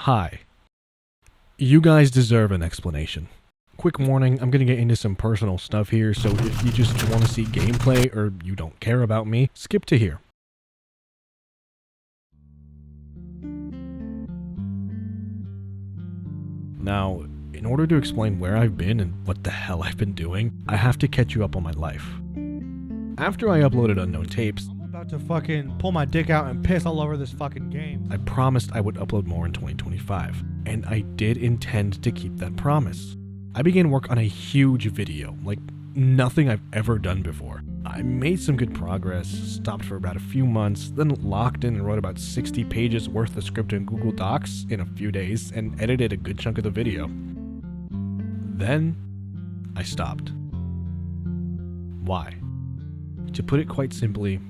Hi. You guys deserve an explanation. Quick warning, I'm gonna get into some personal stuff here, so if you just want to see gameplay or you don't care about me, skip to here. Now, in order to explain where I've been and what the hell I've been doing, I have to catch you up on my life. After I uploaded Unknown Tapes, I'm about to fucking pull my dick out and piss all over this fucking game. I promised I would upload more in 2025, and I did intend to keep that promise. I began work on a huge video, like nothing I've ever done before. I made some good progress, stopped for about a few months, then locked in and wrote about 60 pages worth of script in Google Docs in a few days and edited a good chunk of the video. Then, I stopped. Why? To put it quite simply,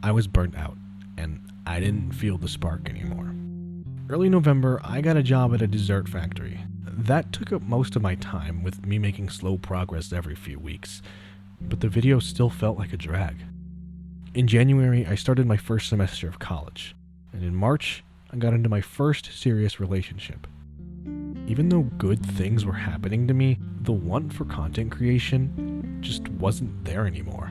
I was burnt out, and I didn't feel the spark anymore. Early November, I got a job at a dessert factory. That took up most of my time, with me making slow progress every few weeks, but the video still felt like a drag. In January, I started my first semester of college, and in March, I got into my first serious relationship. Even though good things were happening to me, the want for content creation just wasn't there anymore.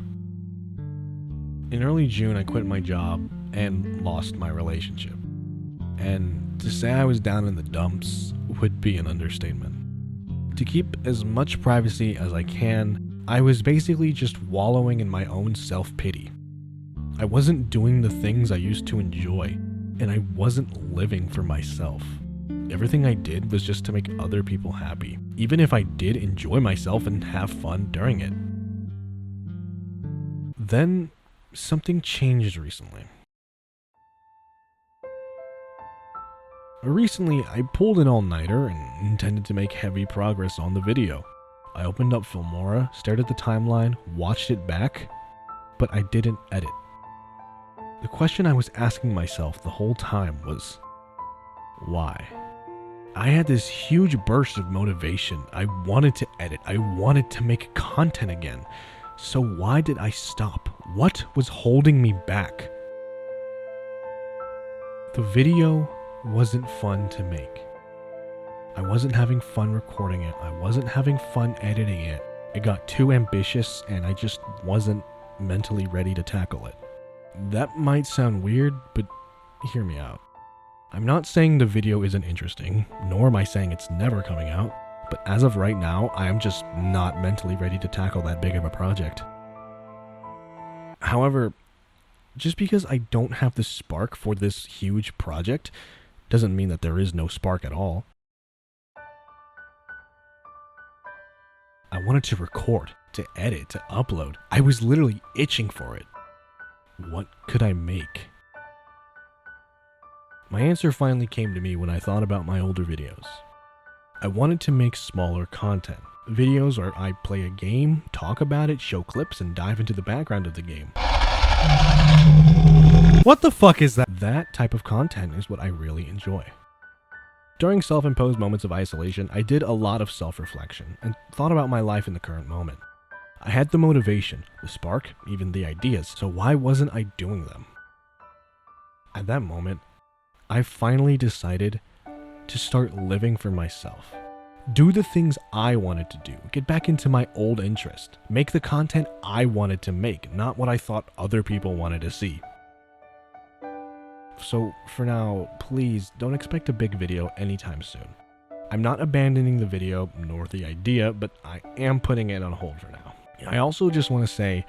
In early June, I quit my job and lost my relationship. And to say I was down in the dumps would be an understatement. To keep as much privacy as I can, I was basically just wallowing in my own self-pity. I wasn't doing the things I used to enjoy, and I wasn't living for myself. Everything I did was just to make other people happy, even if I did enjoy myself and have fun during it. Then, something changed recently. Recently, I pulled an all-nighter and intended to make heavy progress on the video. I opened up Filmora, stared at the timeline, watched it back, but I didn't edit. The question I was asking myself the whole time was, why? I had this huge burst of motivation. I wanted to edit. I wanted to make content again. So why did I stop? What was holding me back? The video wasn't fun to make. I wasn't having fun recording it. I wasn't having fun editing it. It got too ambitious and I just wasn't mentally ready to tackle it. That might sound weird, but hear me out. I'm not saying the video isn't interesting, nor am I saying it's never coming out, but as of right now, I am just not mentally ready to tackle that big of a project. However, just because I don't have the spark for this huge project doesn't mean that there is no spark at all. I wanted to record, to edit, to upload. I was literally itching for it. What could I make? My answer finally came to me when I thought about my older videos. I wanted to make smaller content. Videos where I play a game, talk about it, show clips, and dive into the background of the game. What the fuck is that? That type of content is what I really enjoy. During self-imposed moments of isolation, I did a lot of self-reflection and thought about my life in the current moment. I had the motivation, the spark, even the ideas, so why wasn't I doing them? At that moment, I finally decided to start living for myself. Do the things I wanted to do. Get back into my old interest. Make the content I wanted to make, not what I thought other people wanted to see. So for now, please don't expect a big video anytime soon. I'm not abandoning the video nor the idea, but I am putting it on hold for now. I also just want to say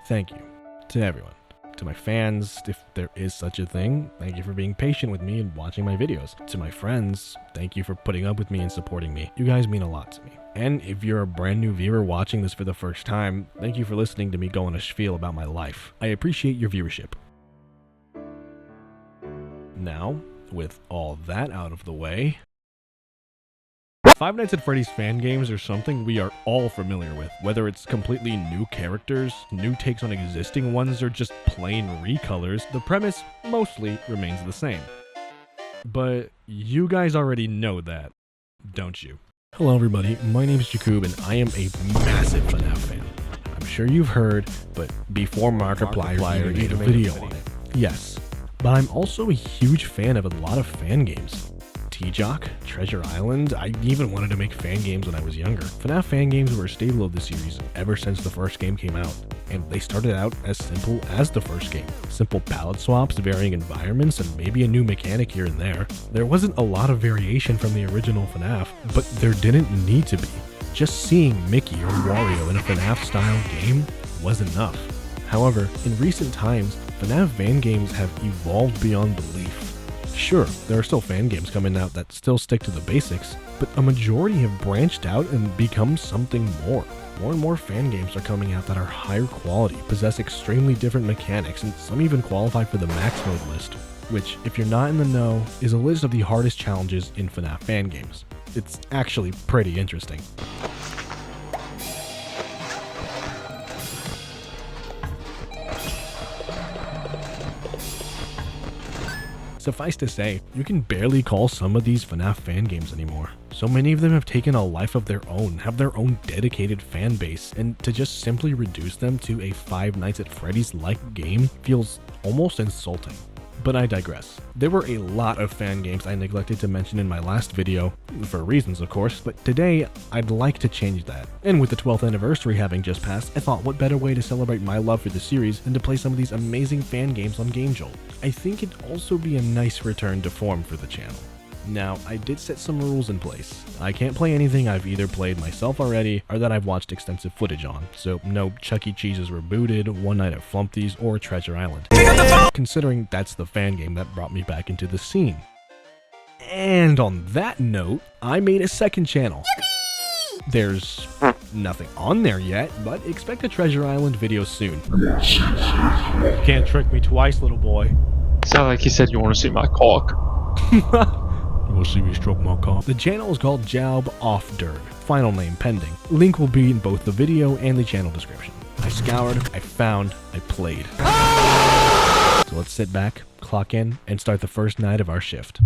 thank you to everyone. To my fans, if there is such a thing, thank you for being patient with me and watching my videos. To my friends, thank you for putting up with me and supporting me. You guys mean a lot to me. And if you're a brand new viewer watching this for the first time, thank you for listening to me go on a spiel about my life. I appreciate your viewership. Now, with all that out of the way, Five Nights at Freddy's fan games are something we are all familiar with, whether it's completely new characters, new takes on existing ones, or just plain recolors, the premise mostly remains the same. But you guys already know that, don't you? Hello everybody, my name is Jakub and I am a massive FNaF fan. I'm sure you've heard, but before Markiplier made a video on it. Yes, but I'm also a huge fan of a lot of fan games. T-Jock, Treasure Island. I even wanted to make Fangames when I was younger. FNaF Fangames were a staple of the series ever since the first game came out, and they started out as simple as the first game. Simple palette swaps, varying environments, and maybe a new mechanic here and there. There wasn't a lot of variation from the original FNaF, but there didn't need to be. Just seeing Mickey or Wario in a FNaF-style game was enough. However, in recent times, FNaF Fangames have evolved beyond belief. Sure, there are still fan games coming out that still stick to the basics, but a majority have branched out and become something more. More and more fan games are coming out that are higher quality, possess extremely different mechanics, and some even qualify for the max mode list, which, if you're not in the know, is a list of the hardest challenges in FNaF fan games. It's actually pretty interesting. Suffice to say, you can barely call some of these FNaF fan games anymore. So many of them have taken a life of their own, have their own dedicated fan base, and to just simply reduce them to a Five Nights at Freddy's-like game feels almost insulting. But I digress. There were a lot of fan games I neglected to mention in my last video, for reasons of course, but today I'd like to change that. And with the 12th anniversary having just passed, I thought what better way to celebrate my love for the series than to play some of these amazing fan games on GameJolt. I think it'd also be a nice return to form for the channel. Now, I did set some rules in place. I can't play anything I've either played myself already or that I've watched extensive footage on, so no Chuck E. Cheese's Rebooted, One Night at Flumpty's, or Treasure Island, considering that's the fan game that brought me back into the scene. And on that note, I made a second channel. There's nothing on there yet, but expect a Treasure Island video soon. Can't trick me twice, little boy. Sound like you said you want to see my cock. You will see me stroke my cock. The channel is called Job Off Dirt. Final name pending. Link will be in both the video and the channel description. I scoured, I found, I played. So let's sit back, clock in, and start the first night of our shift.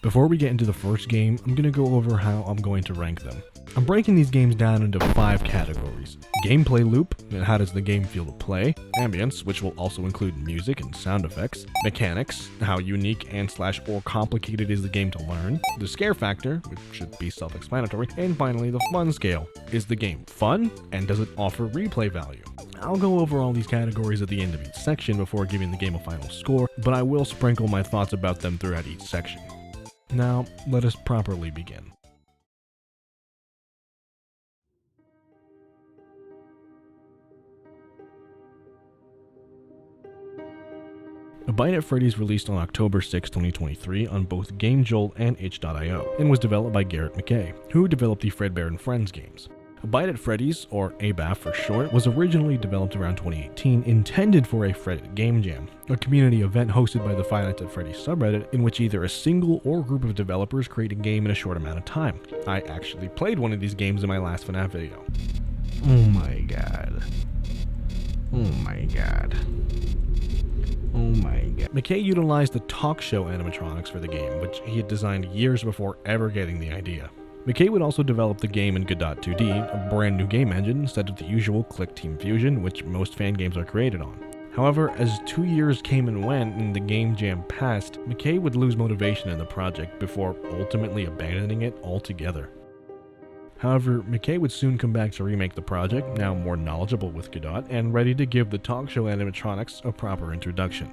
Before we get into the first game, I'm going to go over how I'm going to rank them. I'm breaking these games down into 5 categories. Gameplay loop, and how does the game feel to play. Ambience, which will also include music and sound effects. Mechanics, how unique and / or complicated is the game to learn. The scare factor, which should be self-explanatory. And finally, the fun scale. Is the game fun, and does it offer replay value? I'll go over all these categories at the end of each section before giving the game a final score, but I will sprinkle my thoughts about them throughout each section. Now, let us properly begin. A Bite at Freddy's released on October 6, 2023 on both GameJolt and itch.io, and was developed by Kevin Macleod, who developed the Fredbear and Friends games. A Bite at Freddy's, or ABAF for short, was originally developed around 2018, intended for a Reddit game jam, a community event hosted by the Five Nights at Freddy's subreddit, in which either a single or group of developers create a game in a short amount of time. I actually played one of these games in my last FNaF video. Oh my god. Oh my god. Oh my god. Macleod utilized the talk show animatronics for the game, which he had designed years before ever getting the idea. Macleod would also develop the game in Godot 2D, a brand new game engine instead of the usual Click Team Fusion, which most fan games are created on. However, as 2 years came and went and the game jam passed, Macleod would lose motivation in the project before ultimately abandoning it altogether. However, Macleod would soon come back to remake the project, now more knowledgeable with Godot, and ready to give the talk show animatronics a proper introduction.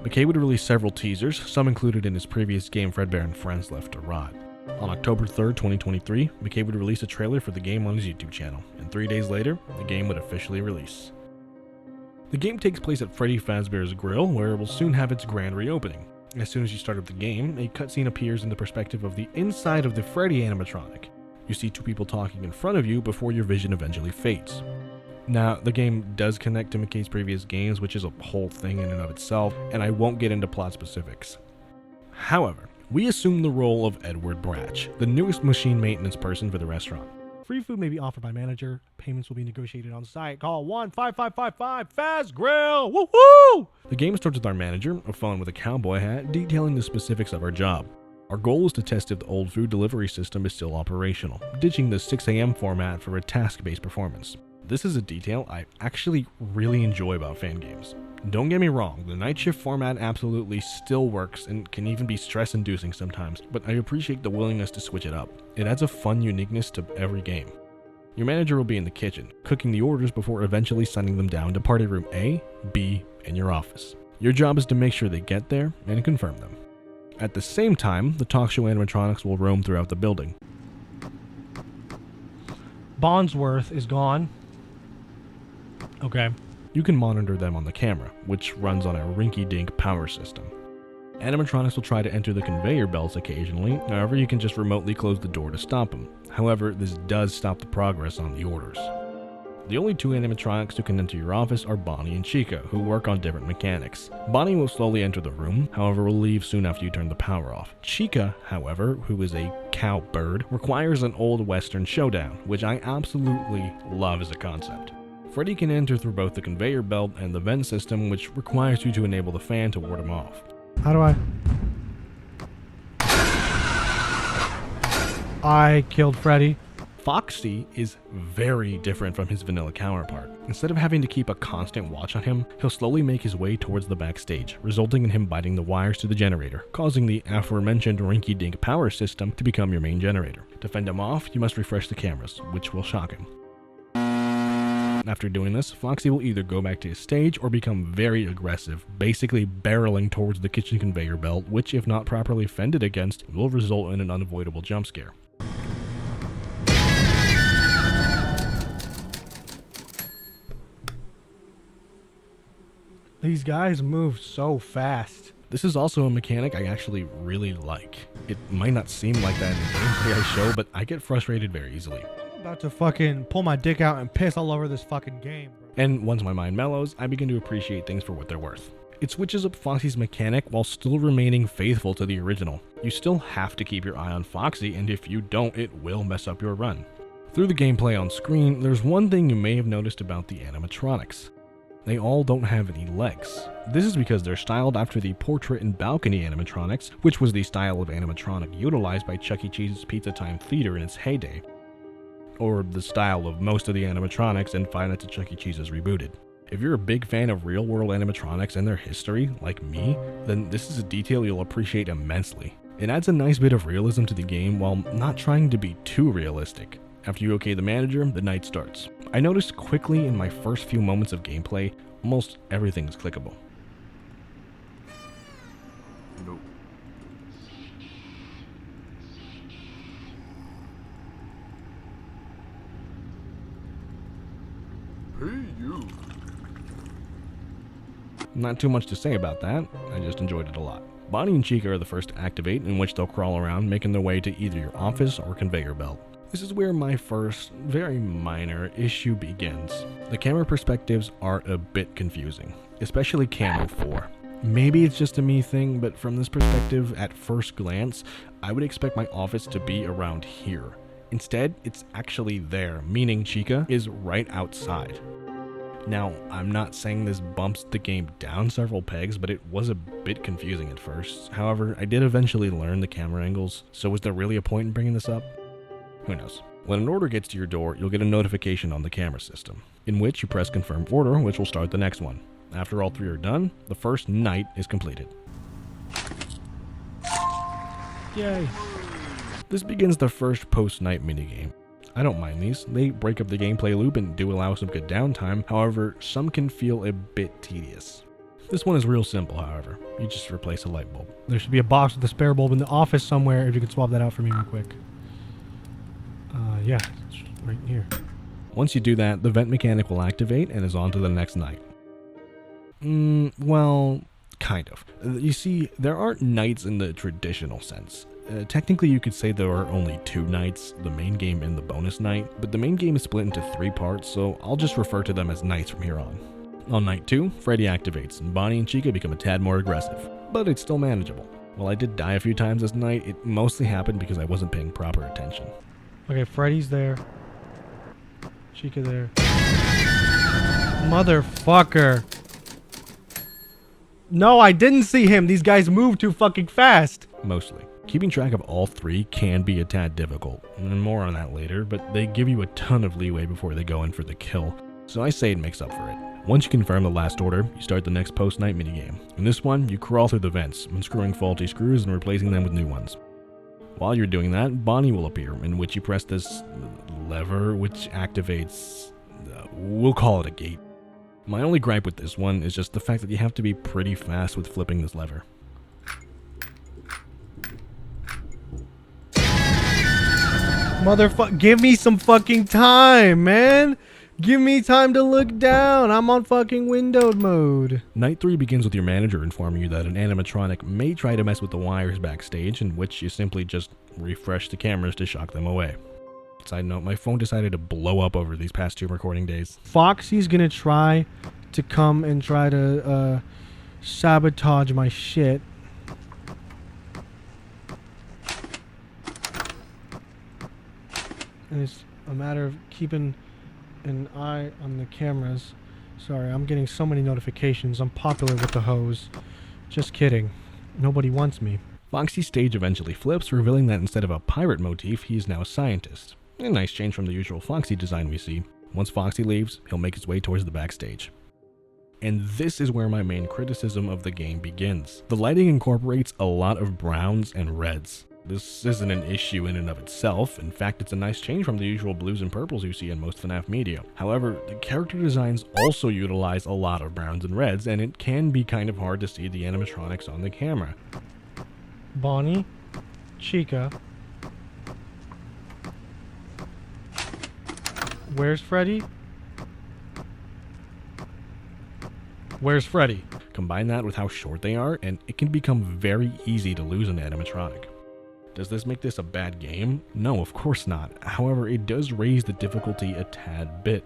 Macleod would release several teasers, some included in his previous game Fredbear and Friends Left to Rot. On October 3rd, 2023, Macleod would release a trailer for the game on his YouTube channel, and 3 days later, the game would officially release. The game takes place at Freddy Fazbear's Grill, where it will soon have its grand reopening. As soon as you start up the game, a cutscene appears in the perspective of the inside of the Freddy animatronic. You see two people talking in front of you before your vision eventually fades. Now, the game does connect to Macleod's previous games, which is a whole thing in and of itself, and I won't get into plot specifics. However, we assume the role of Edward Bratch, the newest machine maintenance person for the restaurant. Free food may be offered by manager. Payments will be negotiated on site. Call 1-5555 Fast Grill. Woohoo! The game starts with our manager, a phone with a cowboy hat, detailing the specifics of our job. Our goal is to test if the old food delivery system is still operational, ditching the 6 a.m. format for a task-based performance. This is a detail I actually really enjoy about Fangames. Don't get me wrong, the night shift format absolutely still works and can even be stress-inducing sometimes, but I appreciate the willingness to switch it up. It adds a fun uniqueness to every game. Your manager will be in the kitchen, cooking the orders before eventually sending them down to party room A, B, and your office. Your job is to make sure they get there and confirm them. At the same time, the talk show animatronics will roam throughout the building. Bondsworth is gone. Okay. You can monitor them on the camera, which runs on a rinky-dink power system. Animatronics will try to enter the conveyor belts occasionally, however you can just remotely close the door to stop them. However, this does stop the progress on the orders. The only two animatronics who can enter your office are Bonnie and Chica, who work on different mechanics. Bonnie will slowly enter the room, however will leave soon after you turn the power off. Chica, however, who is a cowbird, requires an old western showdown, which I absolutely love as a concept. Freddy can enter through both the conveyor belt and the vent system, which requires you to enable the fan to ward him off. How do I killed Freddy. Foxy is very different from his vanilla counterpart. Instead of having to keep a constant watch on him, he'll slowly make his way towards the backstage, resulting in him biting the wires to the generator, causing the aforementioned rinky-dink power system to become your main generator. To fend him off, you must refresh the cameras, which will shock him. After doing this, Foxy will either go back to his stage or become very aggressive, basically barreling towards the kitchen conveyor belt, which, if not properly fended against, will result in an unavoidable jump scare. These guys move so fast. This is also a mechanic I actually really like. It might not seem like that in the gameplay I show, but I get frustrated very easily. I'm about to fucking pull my dick out and piss all over this fucking game, bro. And once my mind mellows, I begin to appreciate things for what they're worth. It switches up Foxy's mechanic while still remaining faithful to the original. You still have to keep your eye on Foxy, and if you don't, it will mess up your run. Through the gameplay on screen, there's one thing you may have noticed about the animatronics. They all don't have any legs. This is because they're styled after the portrait and balcony animatronics, which was the style of animatronic utilized by Chuck E. Cheese's Pizza Time Theater in its heyday, or the style of most of the animatronics in Five Nights at Chuck E. Cheese's Rebooted. If you're a big fan of real-world animatronics and their history, like me, then this is a detail you'll appreciate immensely. It adds a nice bit of realism to the game while not trying to be too realistic. After you OK the manager, the night starts. I noticed quickly in my first few moments of gameplay, almost everything is clickable. No. Hey, you. Not too much to say about that, I just enjoyed it a lot. Bonnie and Chica are the first to activate, in which they'll crawl around making their way to either your office or conveyor belt. This is where my first, very minor issue begins. The camera perspectives are a bit confusing, especially Camo 4. Maybe it's just a me thing, but from this perspective, at first glance, I would expect my office to be around here. Instead, it's actually there, meaning Chica is right outside. Now, I'm not saying this bumps the game down several pegs, but it was a bit confusing at first. However, I did eventually learn the camera angles, so was there really a point in bringing this up? Who knows? When an order gets to your door, you'll get a notification on the camera system, in which you press confirm order, which will start the next one. After all 3 are done, the first night is completed. Yay. This begins the first post-night minigame. I don't mind these. They break up the gameplay loop and do allow some good downtime. However, some can feel a bit tedious. This one is real simple, however. You just replace a light bulb. There should be a box with a spare bulb in the office somewhere. If you could swap that out for me real quick. Yeah, it's right here. Once you do that, the vent mechanic will activate and is on to the next night. Well, kind of. You see, there aren't nights in the traditional sense. Technically, you could say there are only 2 nights, the main game and the bonus night, but the main game is split into 3 parts, so I'll just refer to them as nights from here on. On night 2, Freddy activates, and Bonnie and Chica become a tad more aggressive, but it's still manageable. While I did die a few times this night, it mostly happened because I wasn't paying proper attention. Okay, Freddy's there. Chica there. Motherfucker. No, I didn't see him. These guys move too fucking fast. Mostly. Keeping track of all 3 can be a tad difficult, and more on that later, but they give you a ton of leeway before they go in for the kill, so I say it makes up for it. Once you confirm the last order, you start the next post-night minigame. In this one, you crawl through the vents, unscrewing faulty screws and replacing them with new ones. While you're doing that, Bonnie will appear, in which you press this lever, which activates, we'll call it a gate. My only gripe with this one is just the fact that you have to be pretty fast with flipping this lever. Motherfucker, give me some fucking time, man. Give me time to look down. I'm on fucking windowed mode. Night 3 begins with your manager informing you that an animatronic may try to mess with the wires backstage, in which you simply just refresh the cameras to shock them away. Side note, my phone decided to blow up over these past 2 recording days. Foxy's gonna try to come and try to sabotage my shit. And it's a matter of keeping an eye on the cameras. Sorry, I'm getting so many notifications. I'm popular with the hoes. Just kidding. Nobody wants me. Foxy's stage eventually flips, revealing that instead of a pirate motif, he is now a scientist. A nice change from the usual Foxy design we see. Once Foxy leaves, he'll make his way towards the backstage. And this is where my main criticism of the game begins. The lighting incorporates a lot of browns and reds. This isn't an issue in and of itself. In fact, it's a nice change from the usual blues and purples you see in most FNaF media. However, the character designs also utilize a lot of browns and reds, and it can be kind of hard to see the animatronics on the camera. Bonnie, Chica. Where's Freddy? Where's Freddy? Combine that with how short they are, and it can become very easy to lose an animatronic. Does this make this a bad game? No, of course not. However, it does raise the difficulty a tad bit.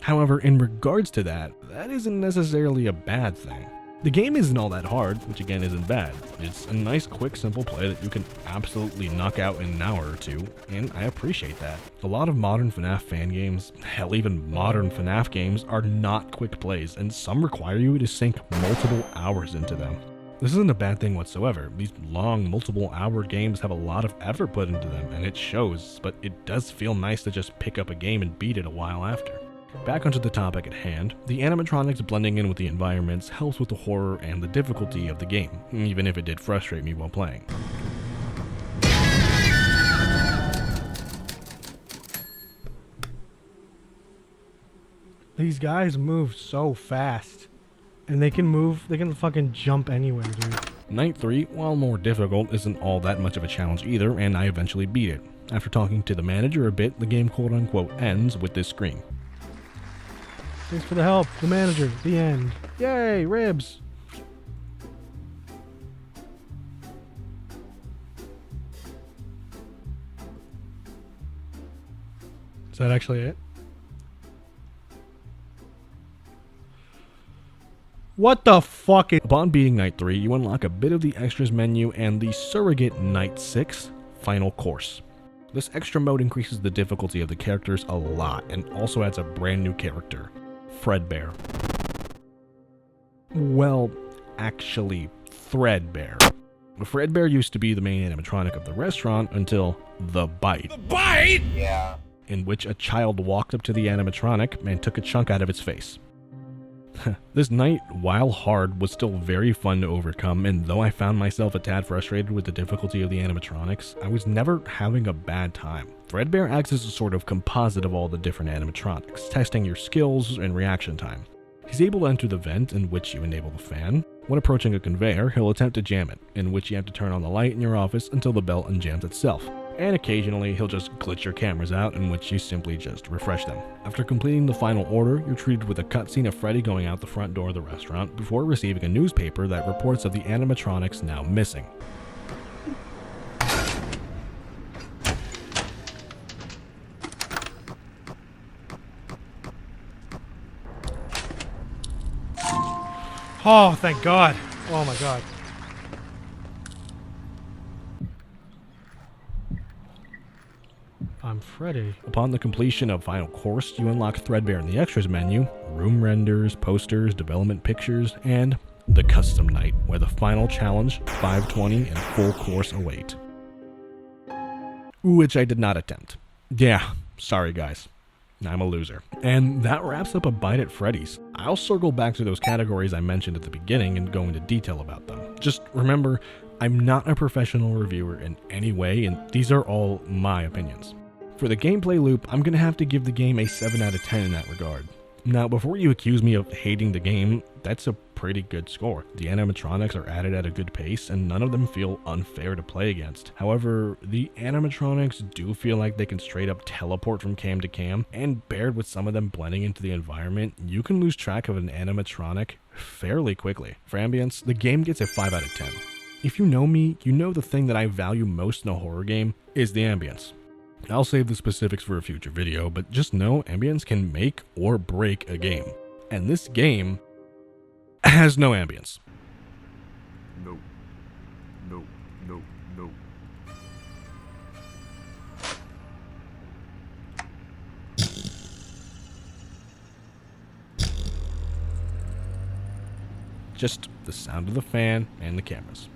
However, in regards to that isn't necessarily a bad thing. The game isn't all that hard, which again isn't bad. It's a nice, quick, simple play that you can absolutely knock out in an hour or 2, and I appreciate that. A lot of modern FNaF fan games, hell even modern FNaF games, are not quick plays, and some require you to sink multiple hours into them. This isn't a bad thing whatsoever. These long, multiple-hour games have a lot of effort put into them, and it shows, but it does feel nice to just pick up a game and beat it a while after. Back onto the topic at hand, the animatronics blending in with the environments helps with the horror and the difficulty of the game, even if it did frustrate me while playing. These guys move so fast. And they can fucking jump anywhere, dude. Night 3, while more difficult, isn't all that much of a challenge either, and I eventually beat it. After talking to the manager a bit, the game quote-unquote ends with this screen. Thanks for the help, the manager, the end. Yay, ribs! Is that actually it? What the fuck is... Upon beating Night 3, you unlock a bit of the extras menu and the surrogate Night 6 final course. This extra mode increases the difficulty of the characters a lot and also adds a brand new character, Fredbear. Well, actually, Threadbare. Fredbear used to be the main animatronic of the restaurant until The Bite. The Bite?! Yeah. In which a child walked up to the animatronic and took a chunk out of its face. This night, while hard, was still very fun to overcome, and though I found myself a tad frustrated with the difficulty of the animatronics, I was never having a bad time. Fredbear acts as a sort of composite of all the different animatronics, testing your skills and reaction time. He's able to enter the vent, in which you enable the fan. When approaching a conveyor, he'll attempt to jam it, in which you have to turn on the light in your office until the belt unjams itself. And occasionally, he'll just glitch your cameras out, in which you simply just refresh them. After completing the final order, you're treated with a cutscene of Freddy going out the front door of the restaurant before receiving a newspaper that reports of the animatronics now missing. Oh, thank God. Oh my God. I'm Freddy. Upon the completion of Final Course, you unlock Threadbare in the Extras menu, room renders, posters, development pictures, and the Custom Night, where the final challenge, 520, and full course await. Which I did not attempt. Yeah, sorry guys. I'm a loser. And that wraps up a bite at Freddy's. I'll circle back to those categories I mentioned at the beginning and go into detail about them. Just remember, I'm not a professional reviewer in any way, and these are all my opinions. For the gameplay loop, I'm going to have to give the game a 7 out of 10 in that regard. Now, before you accuse me of hating the game, that's a pretty good score. The animatronics are added at a good pace, and none of them feel unfair to play against. However, the animatronics do feel like they can straight up teleport from cam to cam, and paired with some of them blending into the environment, you can lose track of an animatronic fairly quickly. For ambience, the game gets a 5 out of 10. If you know me, you know the thing that I value most in a horror game is the ambience. I'll save the specifics for a future video, but just know ambience can make or break a game. And this game has no ambience. No. No. No. No. Just the sound of the fan and the cameras.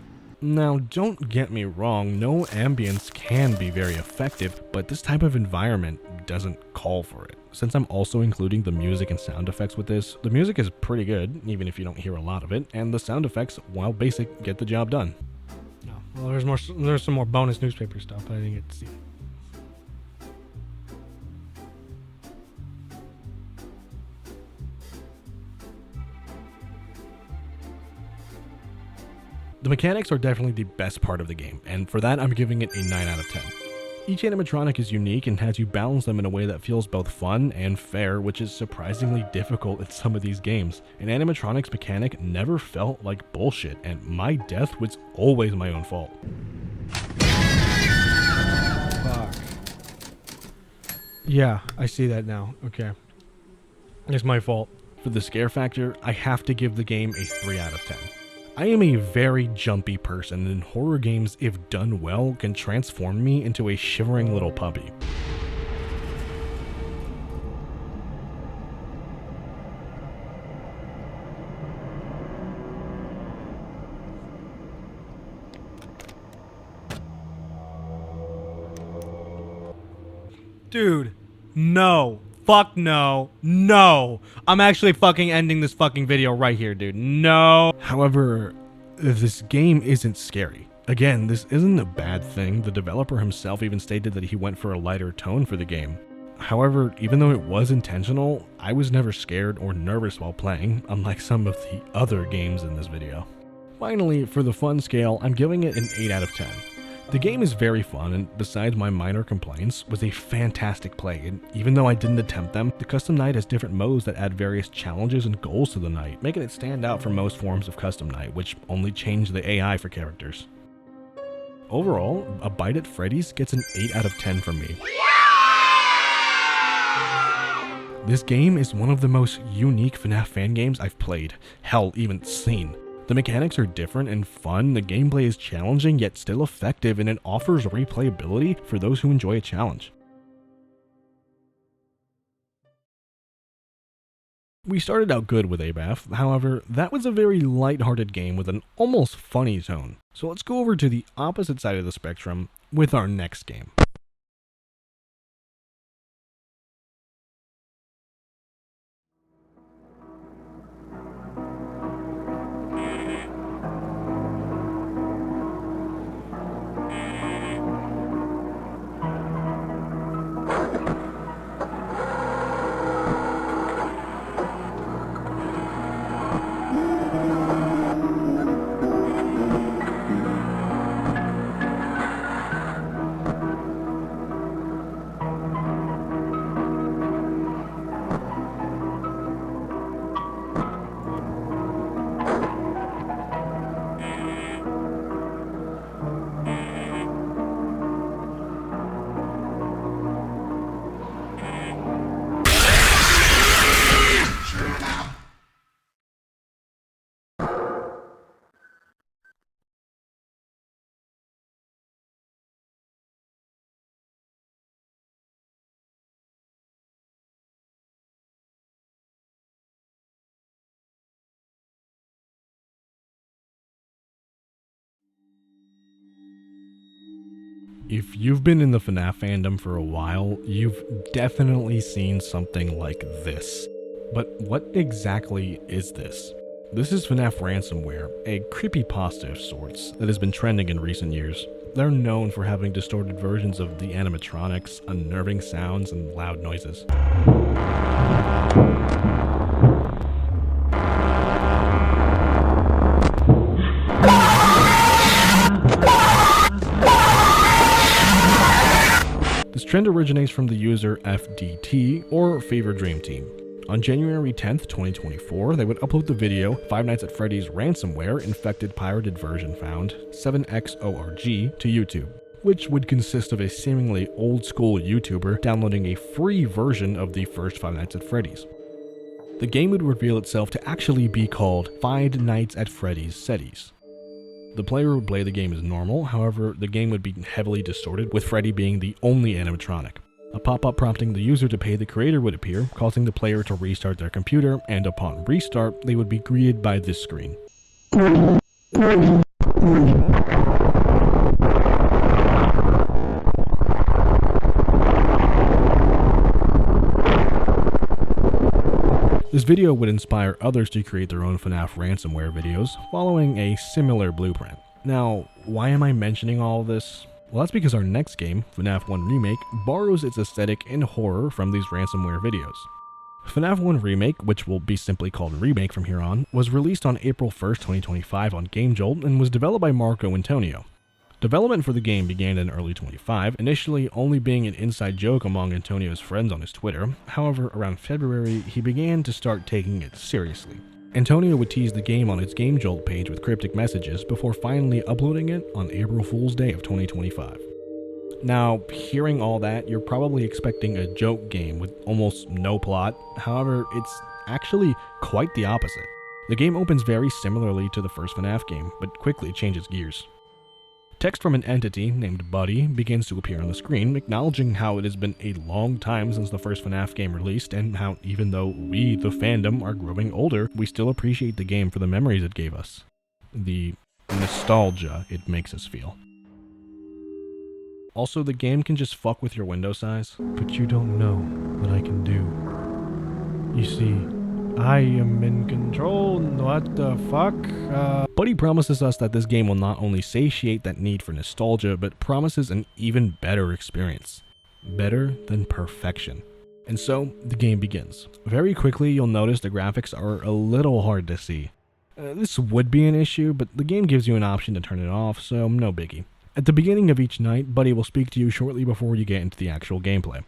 Now, don't get me wrong, no ambience can be very effective, but this type of environment doesn't call for it. Since I'm also including the music and sound effects with this, the music is pretty good, even if you don't hear a lot of it, and the sound effects, while basic, get the job done. No. Well, there's some more bonus newspaper stuff, but I didn't get to see it. The mechanics are definitely the best part of the game, and for that I'm giving it a 9 out of 10. Each animatronic is unique and has you balance them in a way that feels both fun and fair, which is surprisingly difficult in some of these games. An animatronics mechanic never felt like bullshit, and my death was always my own fault. Fuck. Yeah, I see that now. Okay. It's my fault. For the scare factor, I have to give the game a 3 out of 10. I am a very jumpy person, and horror games, if done well, can transform me into a shivering little puppy. Dude, no. Fuck no. No. I'm actually fucking ending this fucking video right here, dude. No. However, this game isn't scary. Again, this isn't a bad thing. The developer himself even stated that he went for a lighter tone for the game. However, even though it was intentional, I was never scared or nervous while playing, unlike some of the other games in this video. Finally, for the fun scale, I'm giving it an 8 out of 10. The game is very fun, and besides my minor complaints, was a fantastic play, and even though I didn't attempt them, the Custom Night has different modes that add various challenges and goals to the night, making it stand out from most forms of Custom Night, which only change the AI for characters. Overall, A Bite at Freddy's gets an 8 out of 10 from me. This game is one of the most unique FNaF fan games I've played, hell, even seen. The mechanics are different and fun, the gameplay is challenging yet still effective, and it offers replayability for those who enjoy a challenge. We started out good with ABAF, however, that was a very lighthearted game with an almost funny tone. So let's go over to the opposite side of the spectrum with our next game. If you've been in the FNaF fandom for a while, you've definitely seen something like this. But what exactly is this? This is FNaF ransomware, a creepypasta of sorts that has been trending in recent years. They're known for having distorted versions of the animatronics, unnerving sounds, and loud noises. This trend originates from the user FDT, or Fever Dream Team. On January 10th, 2024, they would upload the video Five Nights at Freddy's ransomware infected pirated version found 7xorg to YouTube, which would consist of a seemingly old-school YouTuber downloading a free version of the first Five Nights at Freddy's. The game would reveal itself to actually be called Five Nights at Freddy's Settings. The player would play the game as normal, however, the game would be heavily distorted, with Freddy being the only animatronic. A pop-up prompting the user to pay the creator would appear, causing the player to restart their computer, and upon restart, they would be greeted by this screen. This video would inspire others to create their own FNaF ransomware videos, following a similar blueprint. Now, why am I mentioning all of this? Well, that's because our next game, FNaF 1 Remake, borrows its aesthetic and horror from these ransomware videos. FNaF 1 Remake, which will be simply called Remake from here on, was released on April 1st, 2025 on GameJolt and was developed by Marco Antonio. Development for the game began in early 2025, initially only being an inside joke among Antonio's friends on his Twitter. However, around February, he began to start taking it seriously. Antonio would tease the game on its GameJolt page with cryptic messages before finally uploading it on April Fool's Day of 2025. Now, hearing all that, you're probably expecting a joke game with almost no plot. However, it's actually quite the opposite. The game opens very similarly to the first FNaF game, but quickly changes gears. Text from an entity named Buddy begins to appear on the screen, acknowledging how it has been a long time since the first FNaF game released, and how even though we, the fandom, are growing older, we still appreciate the game for the memories it gave us. The nostalgia it makes us feel. Also, the game can just fuck with your window size. But you don't know what I can do. You see, I am in control. What the fuck? Buddy promises us that this game will not only satiate that need for nostalgia, but promises an even better experience. Better than perfection. And so, the game begins. Very quickly, you'll notice the graphics are a little hard to see. This would be an issue, but the game gives you an option to turn it off, so no biggie. At the beginning of each night, Buddy will speak to you shortly before you get into the actual gameplay.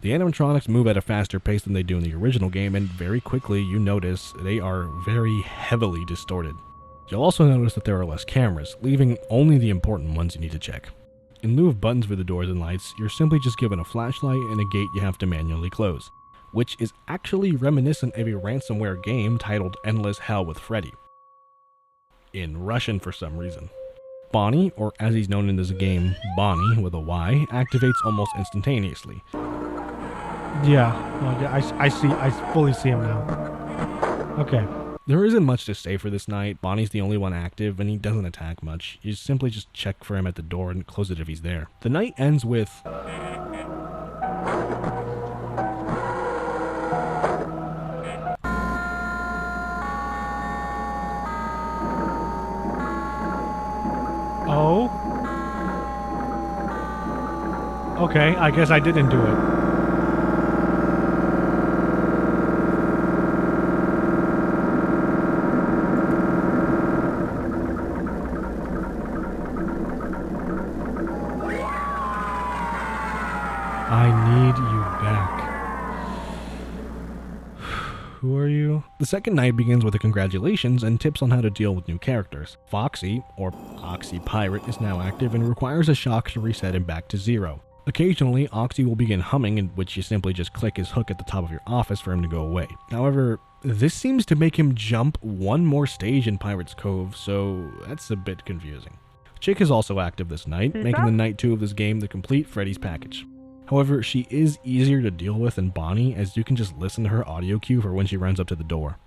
The animatronics move at a faster pace than they do in the original game, and very quickly you notice they are very heavily distorted. You'll also notice that there are less cameras, leaving only the important ones you need to check. In lieu of buttons for the doors and lights, you're simply just given a flashlight and a gate you have to manually close, which is actually reminiscent of a ransomware game titled Endless Hell with Freddy. In Russian for some reason. Bonnie, or as he's known in this game, Bonnie with a Y, activates almost instantaneously. Yeah, I fully see him now. Okay. There isn't much to say for this night. Bonnie's the only one active, and he doesn't attack much. You simply just check for him at the door and close it if he's there. The night ends with... Oh? Okay, I guess I didn't do it. I need you back. Who are you? The second night begins with a congratulations and tips on how to deal with new characters. Foxy, or Oxy Pirate, is now active and requires a shock to reset him back to 0. Occasionally, Oxy will begin humming, in which you simply just click his hook at the top of your office for him to go away. However, this seems to make him jump one more stage in Pirate's Cove, so that's a bit confusing. Chick is also active this night, making the night 2 of this game the complete Freddy's package. However, she is easier to deal with than Bonnie, as you can just listen to her audio cue for when she runs up to the door.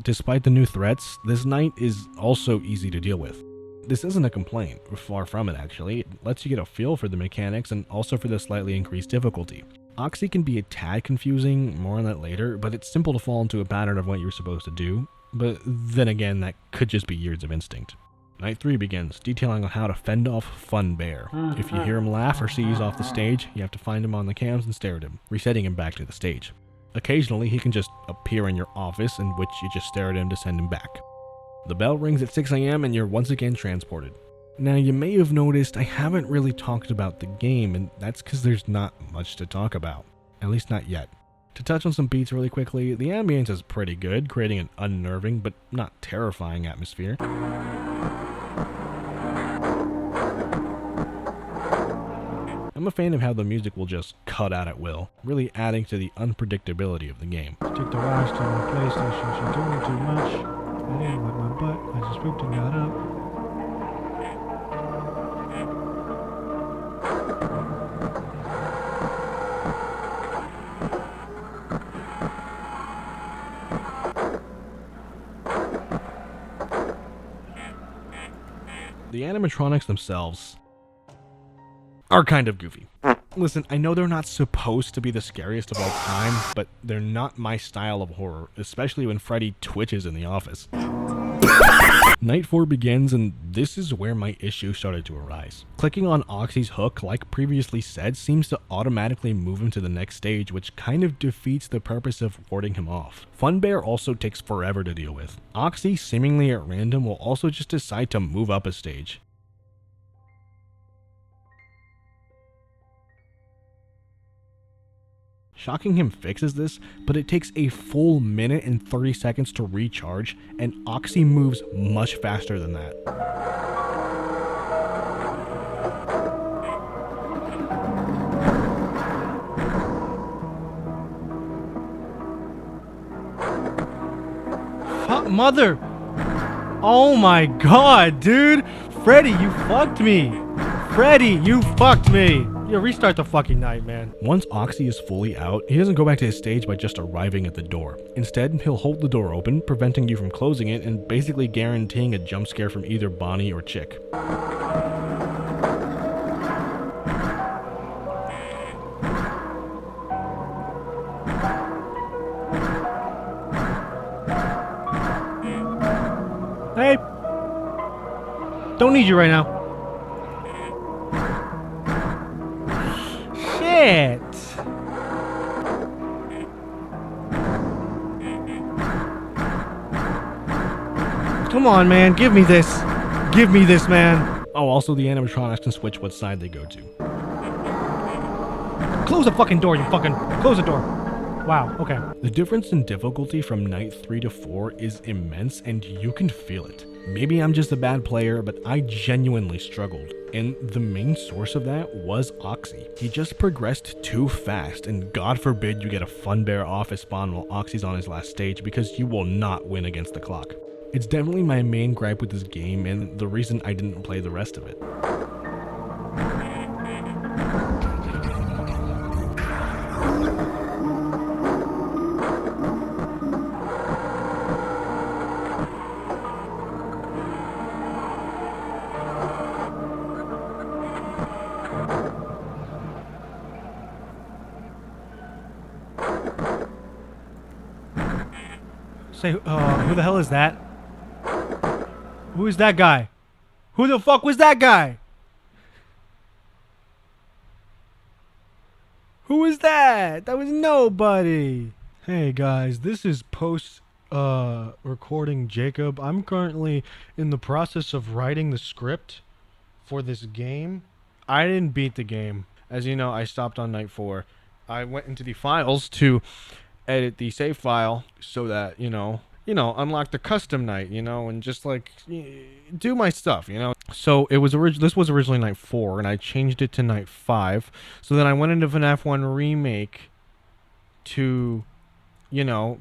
Despite the new threats, this night is also easy to deal with. This isn't a complaint, far from it actually. It lets you get a feel for the mechanics and also for the slightly increased difficulty. Oxy can be a tad confusing, more on that later, but it's simple to fall into a pattern of what you're supposed to do. But then again, that could just be years of instinct. Night 3 begins, detailing on how to fend off Fun Bear. If you hear him laugh or see he's off the stage, you have to find him on the cams and stare at him, resetting him back to the stage. Occasionally, he can just appear in your office, in which you just stare at him to send him back. The bell rings at 6 AM and you're once again transported. Now, you may have noticed I haven't really talked about the game, and that's because there's not much to talk about. At least not yet. To touch on some beats really quickly, the ambience is pretty good, creating an unnerving but not terrifying atmosphere. I'm a fan of how the music will just cut out at will, really adding to the unpredictability of the game. Took the wires to my PlayStation. She's doing too much. I didn't wipe my butt. I just pooped and got up. The animatronics themselves are kind of goofy. Listen, I know they're not supposed to be the scariest of all time, but they're not my style of horror, especially when Freddy twitches in the office. Night 4 begins, and this is where my issue started to arise. Clicking on Oxy's hook, like previously said, seems to automatically move him to the next stage, which kind of defeats the purpose of warding him off. Fun Bear also takes forever to deal with. Oxy, seemingly at random, will also just decide to move up a stage. Shocking him fixes this, but it takes a full minute and 30 seconds to recharge, and Oxy moves much faster than that. Mother! Oh my god, dude! Freddy, you fucked me! Freddy, you fucked me! Yeah, restart the fucking night, man. Once Oxy is fully out, he doesn't go back to his stage by just arriving at the door. Instead, he'll hold the door open, preventing you from closing it and basically guaranteeing a jump scare from either Bonnie or Chick. Hey! Don't need you right now. Shit! Come on, man. Give me this. Give me this, man. Oh, also the animatronics can switch what side they go to. Close the fucking door, you fucking... Close the door. Wow, okay. The difference in difficulty from night 3 to 4 is immense, and you can feel it. Maybe I'm just a bad player, but I genuinely struggled, and the main source of that was Oxy. He just progressed too fast, and God forbid you get a Fun Bear office spawn while Oxy's on his last stage, because you will not win against the clock. It's definitely my main gripe with this game, and the reason I didn't play the rest of it. Say, who the hell is that? Who is that guy? Who the fuck was that guy? Who is that? That was nobody. Hey guys, this is post recording Jacob. I'm currently in the process of writing the script for this game. I didn't beat the game. As you know, I stopped on night 4. I went into the files to edit the save file so that, unlock the custom night, and just like do my stuff, So it was this was originally night 4 and I changed it to night 5. So then I went into FNaF 1 remake to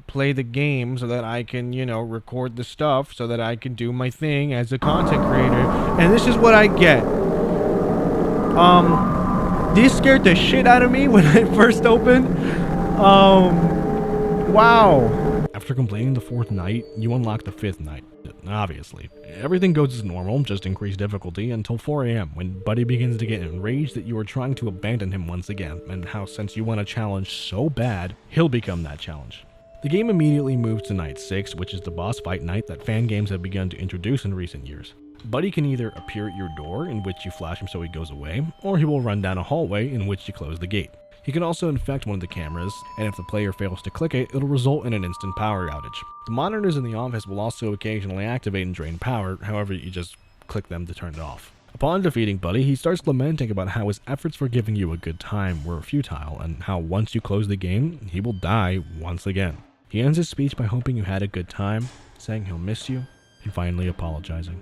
play the game so that I can, record the stuff so that I can do my thing as a content creator. And this is what I get. This scared the shit out of me when I first opened. Wow. After completing the 4th night, you unlock the 5th night. Obviously. Everything goes as normal, just increased difficulty until 4 a.m. when Buddy begins to get enraged that you are trying to abandon him once again, and how since you want a challenge so bad, he'll become that challenge. The game immediately moves to night 6, which is the boss fight night that Fangames have begun to introduce in recent years. Buddy can either appear at your door, in which you flash him so he goes away, or he will run down a hallway, in which you close the gate. He can also infect one of the cameras, and if the player fails to click it, it'll result in an instant power outage. The monitors in the office will also occasionally activate and drain power, however you just click them to turn it off. Upon defeating Buddy, he starts lamenting about how his efforts for giving you a good time were futile, and how once you close the game, he will die once again. He ends his speech by hoping you had a good time, saying he'll miss you, and finally apologizing.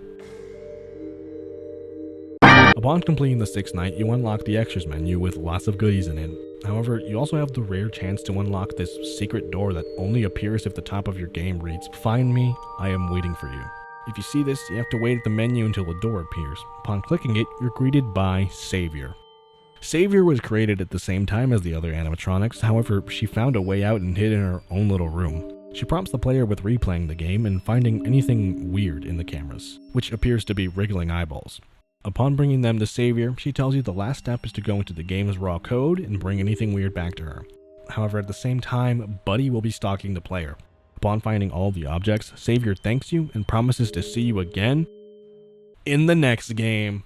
Upon completing the 6th night, you unlock the extras menu with lots of goodies in it. However, you also have the rare chance to unlock this secret door that only appears if the top of your game reads, "Find me, I am waiting for you." If you see this, you have to wait at the menu until a door appears. Upon clicking it, you're greeted by Savior. Savior was created at the same time as the other animatronics, however, she found a way out and hid in her own little room. She prompts the player with replaying the game and finding anything weird in the cameras, which appears to be wriggling eyeballs. Upon bringing them to Savior, she tells you the last step is to go into the game's raw code and bring anything weird back to her. However, at the same time, Buddy will be stalking the player. Upon finding all the objects, Savior thanks you and promises to see you again in the next game.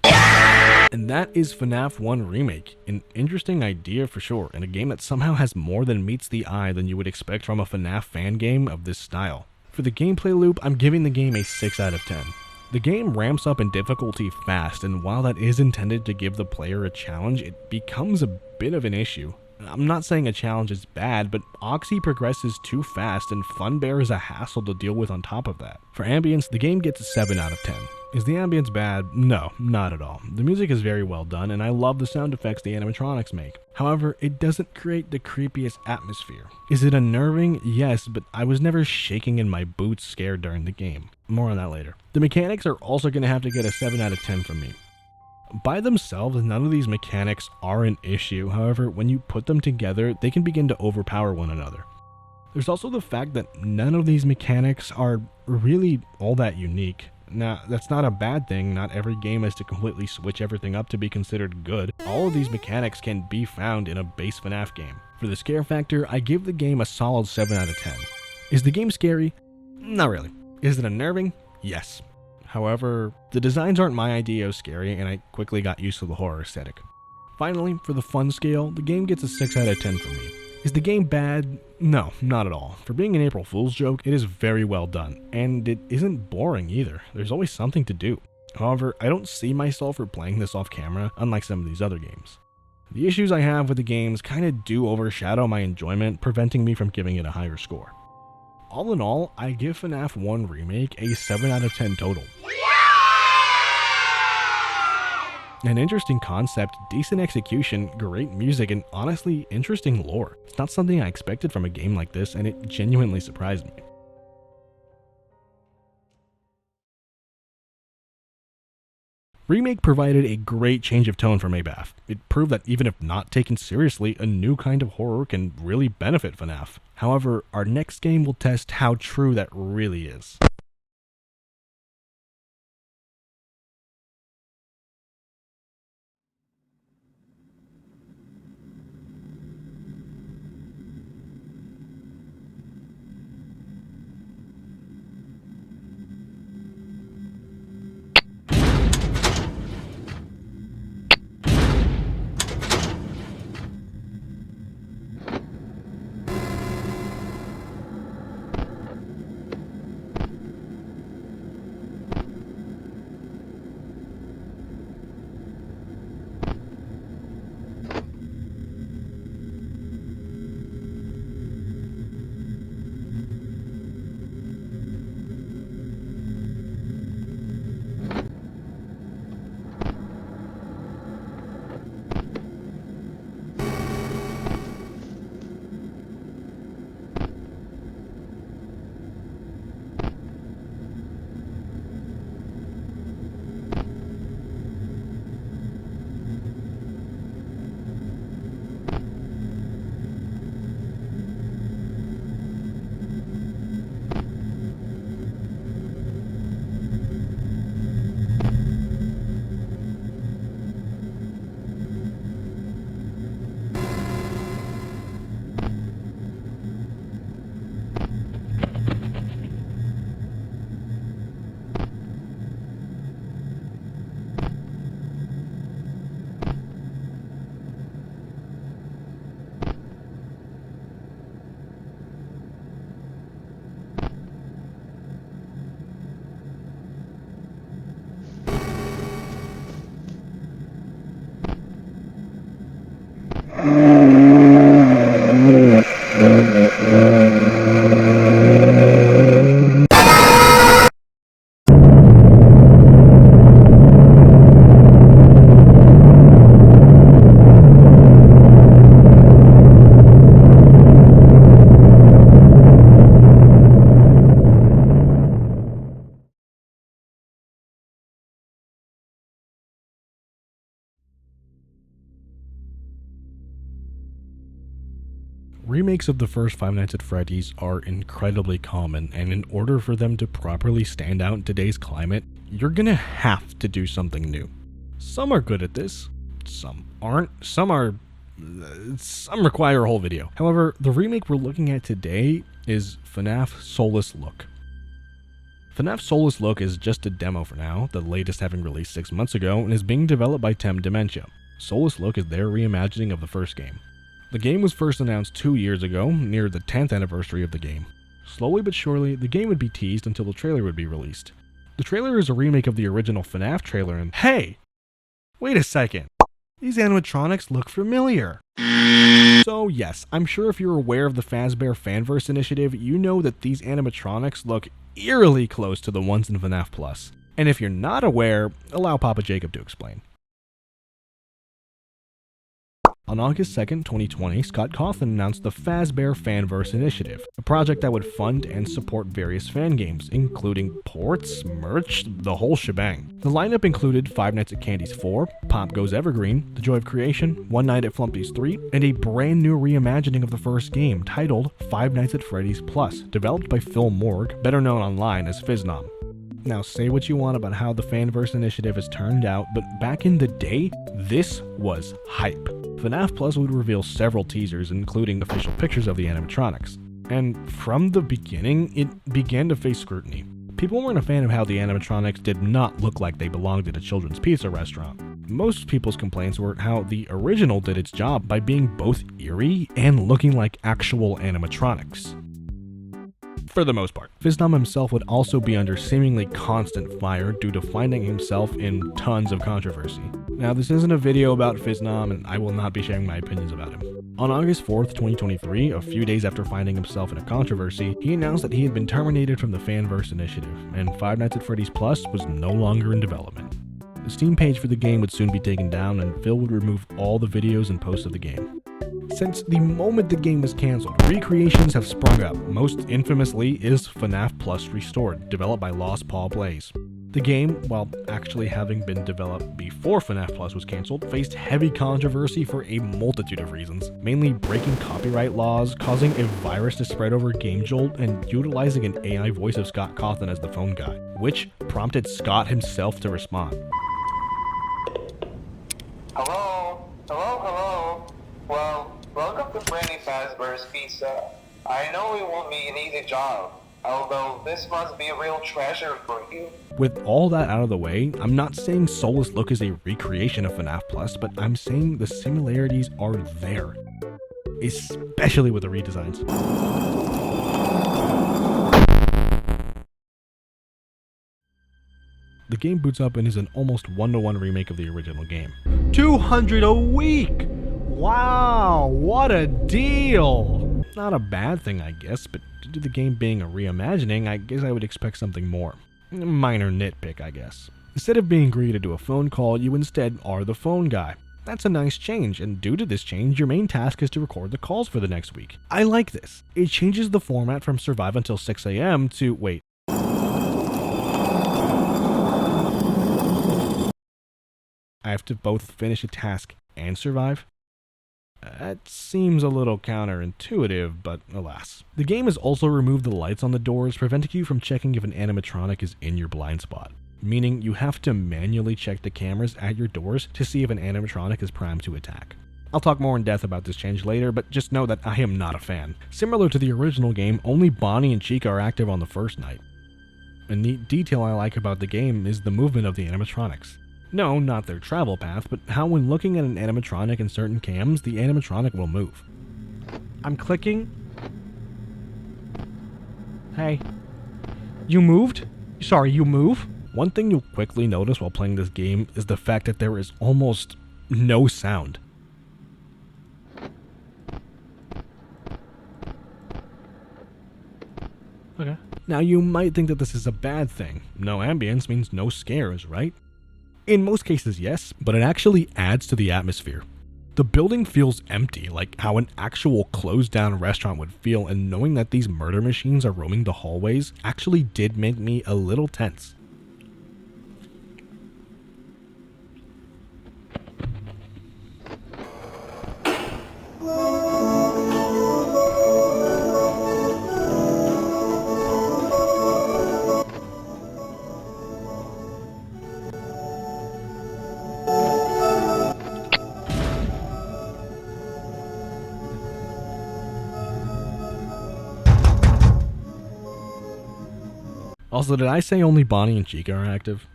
And that is FNaF 1 Remake. An interesting idea for sure, and a game that somehow has more than meets the eye than you would expect from a FNaF fan game of this style. For the gameplay loop, I'm giving the game a 6 out of 10. The game ramps up in difficulty fast, and while that is intended to give the player a challenge, it becomes a bit of an issue. I'm not saying a challenge is bad, but Oxy progresses too fast, and Funbear is a hassle to deal with on top of that. For ambience, the game gets a 7 out of 10. Is the ambience bad? No, not at all. The music is very well done, and I love the sound effects the animatronics make. However, it doesn't create the creepiest atmosphere. Is it unnerving? Yes, but I was never shaking in my boots scared during the game. More on that later. The mechanics are also going to have to get a 7 out of 10 from me. By themselves, none of these mechanics are an issue. However, when you put them together, they can begin to overpower one another. There's also the fact that none of these mechanics are really all that unique. Now, that's not a bad thing. Not every game has to completely switch everything up to be considered good. All of these mechanics can be found in a base FNaF game. For the scare factor, I give the game a solid 7 out of 10. Is the game scary? Not really. Is it unnerving? Yes. However, the designs aren't my idea of scary, and I quickly got used to the horror aesthetic. Finally, for the fun scale, the game gets a 6 out of 10 from me. Is the game bad? No, not at all. For being an April Fool's joke, it is very well done, and it isn't boring either. There's always something to do. However, I don't see myself replaying this off camera, unlike some of these other games. The issues I have with the games kinda do overshadow my enjoyment, preventing me from giving it a higher score. All in all, I give FNaF 1 Remake a 7 out of 10 total. An interesting concept, decent execution, great music, and honestly, interesting lore. It's not something I expected from a game like this, and it genuinely surprised me. Remake provided a great change of tone for Maybaf. It proved that even if not taken seriously, a new kind of horror can really benefit FNaF. However, our next game will test how true that really is. Remakes of the first Five Nights at Freddy's are incredibly common, and in order for them to properly stand out in today's climate, you're gonna have to do something new. Some are good at this, some aren't, some require a whole video. However, the remake we're looking at today is FNaF Soulless Look. FNaF Soulless Look is just a demo for now, the latest having released 6 months ago, and is being developed by Tem Dementia. Soulless Look is their reimagining of the first game. The game was first announced 2 years ago, near the 10th anniversary of the game. Slowly but surely, the game would be teased until the trailer would be released. The trailer is a remake of the original FNaF trailer, and hey! Wait a second! These animatronics look familiar! So yes, I'm sure if you're aware of the Fazbear Fanverse initiative, you know that these animatronics look eerily close to the ones in FNaF Plus. And if you're not aware, allow Papa Jacob to explain. On August 2nd, 2020, Scott Cawthon announced the Fazbear Fanverse Initiative, a project that would fund and support various fan games, including ports, merch, the whole shebang. The lineup included Five Nights at Candy's 4, Pop Goes Evergreen, The Joy of Creation, One Night at Flumpty's 3, and a brand new reimagining of the first game titled Five Nights at Freddy's Plus, developed by Phil Morg, better known online as FizzNom. Now, say what you want about how the Fanverse initiative has turned out, but back in the day, this was hype. FNaF Plus would reveal several teasers, including official pictures of the animatronics. And from the beginning, it began to face scrutiny. People weren't a fan of how the animatronics did not look like they belonged at a children's pizza restaurant. Most people's complaints were how the original did its job by being both eerie and looking like actual animatronics. For the most part. FizzNom himself would also be under seemingly constant fire due to finding himself in tons of controversy. Now, this isn't a video about FizzNom, and I will not be sharing my opinions about him. On August 4th, 2023, a few days after finding himself in a controversy, he announced that he had been terminated from the Fanverse initiative, and Five Nights at Freddy's Plus was no longer in development. The Steam page for the game would soon be taken down, and Phil would remove all the videos and posts of the game. Since the moment the game was cancelled, recreations have sprung up. Most infamously is FNaF Plus Restored, developed by Lost Paul Blaze. The game, while actually having been developed before FNaF Plus was cancelled, faced heavy controversy for a multitude of reasons, mainly breaking copyright laws, causing a virus to spread over GameJolt, and utilizing an AI voice of Scott Cawthon as the phone guy, which prompted Scott himself to respond. Hello? Hello? Well, welcome to Freddy Fazbear's Pizza. I know it won't be an easy job, although this must be a real treasure for you. With all that out of the way, I'm not saying Soulless Look is a recreation of FNaF Plus, but I'm saying the similarities are there. Especially with the redesigns. The game boots up and is an almost one-to-one remake of the original game. 200 a week! Wow, what a deal! Not a bad thing, I guess, but due to the game being a reimagining, I guess I would expect something more. A minor nitpick, I guess. Instead of being greeted to a phone call, you instead are the phone guy. That's a nice change, and due to this change, your main task is to record the calls for the next week. I like this. It changes the format from survive until 6 a.m. to, wait. I have to both finish a task and survive? That seems a little counterintuitive, but alas. The game has also removed the lights on the doors, preventing you from checking if an animatronic is in your blind spot. Meaning you have to manually check the cameras at your doors to see if an animatronic is primed to attack. I'll talk more in depth about this change later, but just know that I am not a fan. Similar to the original game, only Bonnie and Chica are active on the first night. A neat detail I like about the game is the movement of the animatronics. No, not their travel path, but how when looking at an animatronic in certain cams, the animatronic will move. I'm clicking. Hey. You moved? Sorry, you move? One thing you'll quickly notice while playing this game is the fact that there is almost no sound. Okay. Now you might think that this is a bad thing. No ambience means no scares, right? In most cases, yes, but it actually adds to the atmosphere. The building feels empty, like how an actual closed-down restaurant would feel, and knowing that these murder machines are roaming the hallways actually did make me a little tense. Also, did I say only Bonnie and Chica are active?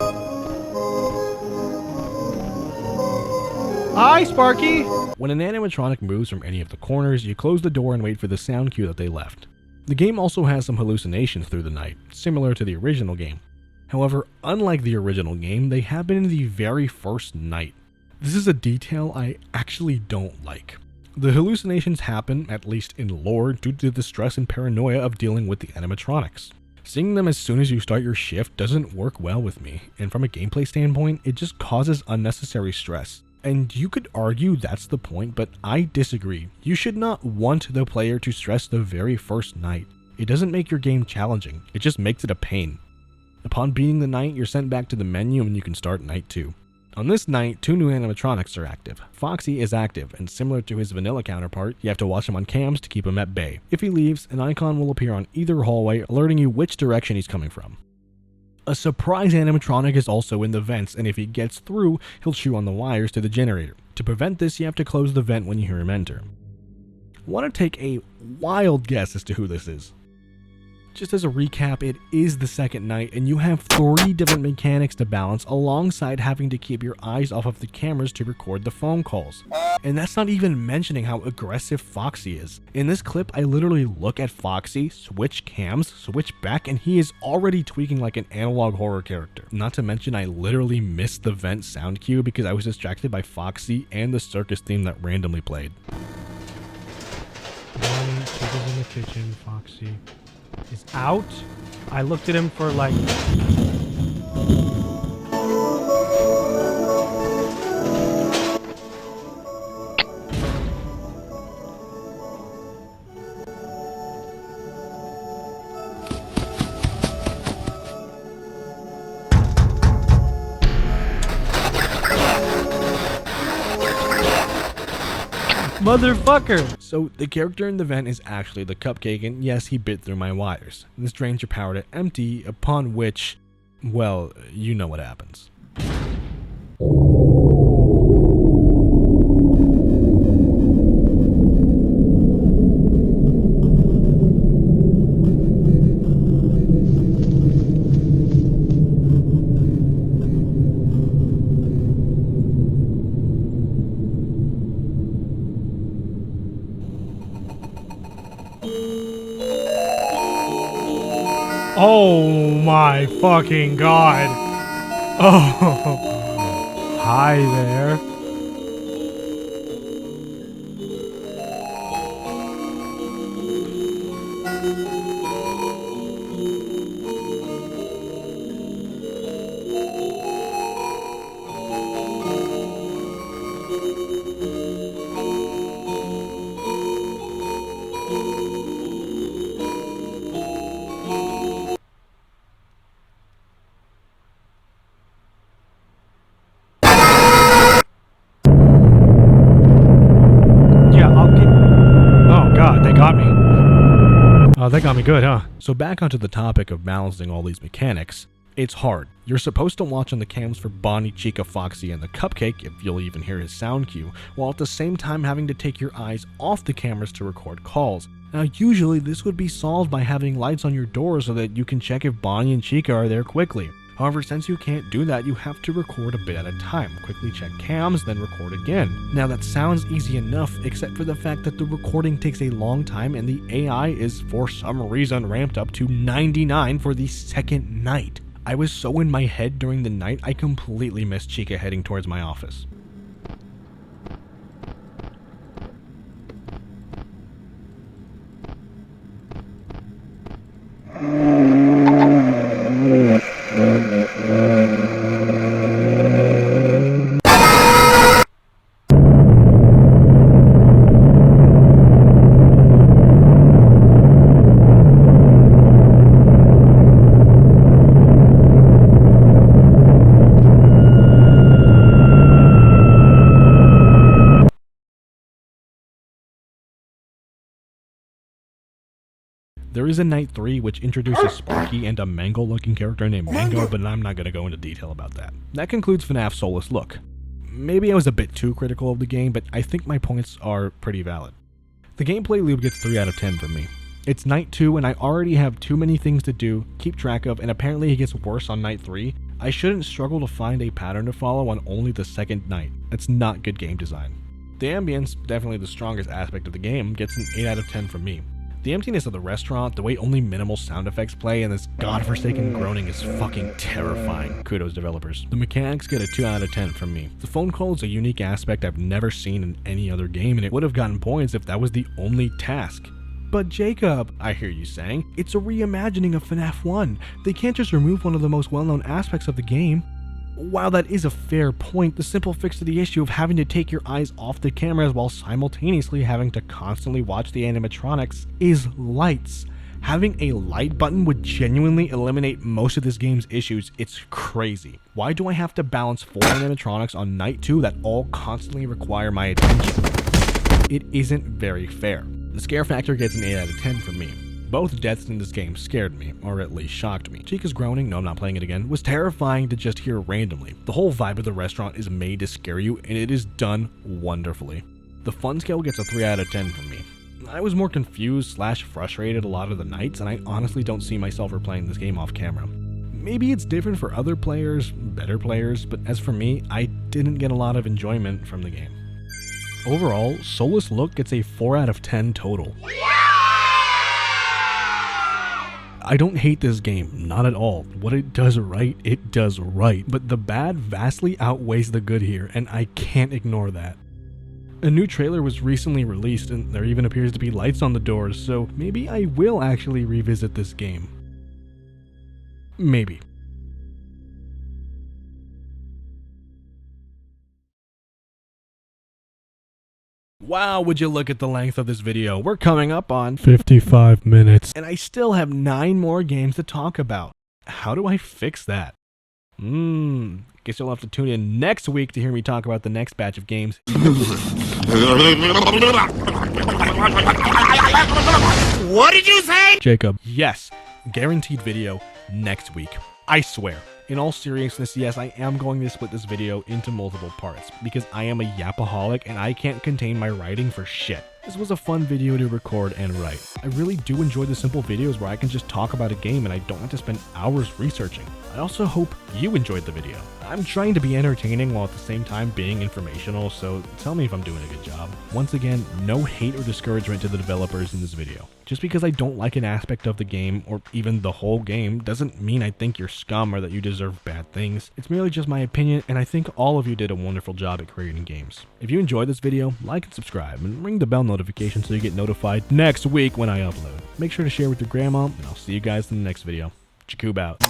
Hi, Sparky! When an animatronic moves from any of the corners, you close the door and wait for the sound cue that they left. The game also has some hallucinations through the night, similar to the original game. However, unlike the original game, they happen in the very first night. This is a detail I actually don't like. The hallucinations happen, at least in lore, due to the stress and paranoia of dealing with the animatronics. Seeing them as soon as you start your shift doesn't work well with me, and from a gameplay standpoint, it just causes unnecessary stress. And you could argue that's the point, but I disagree. You should not want the player to stress the very first night. It doesn't make your game challenging, it just makes it a pain. Upon beating the night, you're sent back to the menu and you can start night 2. On this night, 2 new animatronics are active. Foxy is active, and similar to his vanilla counterpart, you have to watch him on cams to keep him at bay. If he leaves, an icon will appear on either hallway, alerting you which direction he's coming from. A surprise animatronic is also in the vents, and if he gets through, he'll chew on the wires to the generator. To prevent this, you have to close the vent when you hear him enter. Want to take a wild guess as to who this is? Just as a recap, it is the second night, and you have 3 different mechanics to balance alongside having to keep your eyes off of the cameras to record the phone calls. And that's not even mentioning how aggressive Foxy is. In this clip, I literally look at Foxy, switch cams, switch back, and he is already tweaking like an analog horror character. Not to mention, I literally missed the vent sound cue because I was distracted by Foxy and the circus theme that randomly played. Bonnie, Chica's in the kitchen, Foxy is out. I looked at him for like... Motherfucker! So the character in the vent is actually the cupcake, and yes, he bit through my wires. This drains your power to empty, upon which, well, you know what happens. Oh my fucking god. Oh. Hi there. Oh, that got me good, huh? So back onto the topic of balancing all these mechanics, it's hard. You're supposed to watch on the cams for Bonnie, Chica, Foxy, and the cupcake, if you'll even hear his sound cue, while at the same time having to take your eyes off the cameras to record calls. Now usually this would be solved by having lights on your door so that you can check if Bonnie and Chica are there quickly. However, since you can't do that, you have to record a bit at a time, quickly check cams, then record again. Now that sounds easy enough, except for the fact that the recording takes a long time and the AI is for some reason ramped up to 99 for the second night. I was so in my head during the night, I completely missed Chica heading towards my office. There is a night 3 which introduces Sparky and a mango looking character named Mango, but I'm not going to go into detail about that. That concludes FNaF Soulless Look. Maybe I was a bit too critical of the game, but I think my points are pretty valid. The gameplay loop gets 3 out of 10 from me. It's night 2 and I already have too many things to do, keep track of, and apparently it gets worse on night 3. I shouldn't struggle to find a pattern to follow on only the second night. That's not good game design. The ambience, definitely the strongest aspect of the game, gets an 8 out of 10 from me. The emptiness of the restaurant, the way only minimal sound effects play, and this godforsaken groaning is fucking terrifying. Kudos developers. The mechanics get a 2 out of 10 from me. The phone call is a unique aspect I've never seen in any other game, and it would have gotten points if that was the only task. But Jacob, I hear you saying, it's a reimagining of FNaF 1. They can't just remove one of the most well-known aspects of the game. While that is a fair point, the simple fix to the issue of having to take your eyes off the cameras while simultaneously having to constantly watch the animatronics is lights. Having a light button would genuinely eliminate most of this game's issues. It's crazy. Why do I have to balance 4 animatronics on night 2 that all constantly require my attention? It isn't very fair. The scare factor gets an 8 out of 10 from me. Both deaths in this game scared me, or at least shocked me. Chica's groaning, no I'm not playing it again, was terrifying to just hear randomly. The whole vibe of the restaurant is made to scare you, and it is done wonderfully. The fun scale gets a 3 out of 10 from me. I was more confused / frustrated a lot of the nights, and I honestly don't see myself replaying this game off camera. Maybe it's different for other players, better players, but as for me, I didn't get a lot of enjoyment from the game. Overall, Soulless Look gets a 4 out of 10 total. I don't hate this game, not at all. What it does right, it does right. But the bad vastly outweighs the good here, and I can't ignore that. A new trailer was recently released, and there even appears to be lights on the doors, so maybe I will actually revisit this game. Maybe. Wow, would you look at the length of this video? We're coming up on 55 minutes, and I still have 9 more games to talk about. How do I fix that? Guess you'll have to tune in next week to hear me talk about the next batch of games. What did you say? Jacob. Yes, guaranteed video next week. I swear. In all seriousness, yes, I am going to split this video into multiple parts, because I am a yapaholic and I can't contain my writing for shit. This was a fun video to record and write. I really do enjoy the simple videos where I can just talk about a game and I don't have to spend hours researching. I also hope you enjoyed the video. I'm trying to be entertaining while at the same time being informational, so tell me if I'm doing a good job. Once again, no hate or discouragement to the developers in this video. Just because I don't like an aspect of the game, or even the whole game, doesn't mean I think you're scum or that you deserve bad things. It's merely just my opinion, and I think all of you did a wonderful job at creating games. If you enjoyed this video, like and subscribe, and ring the bell notification so you get notified next week when I upload. Make sure to share with your grandma, and I'll see you guys in the next video. Jakub out.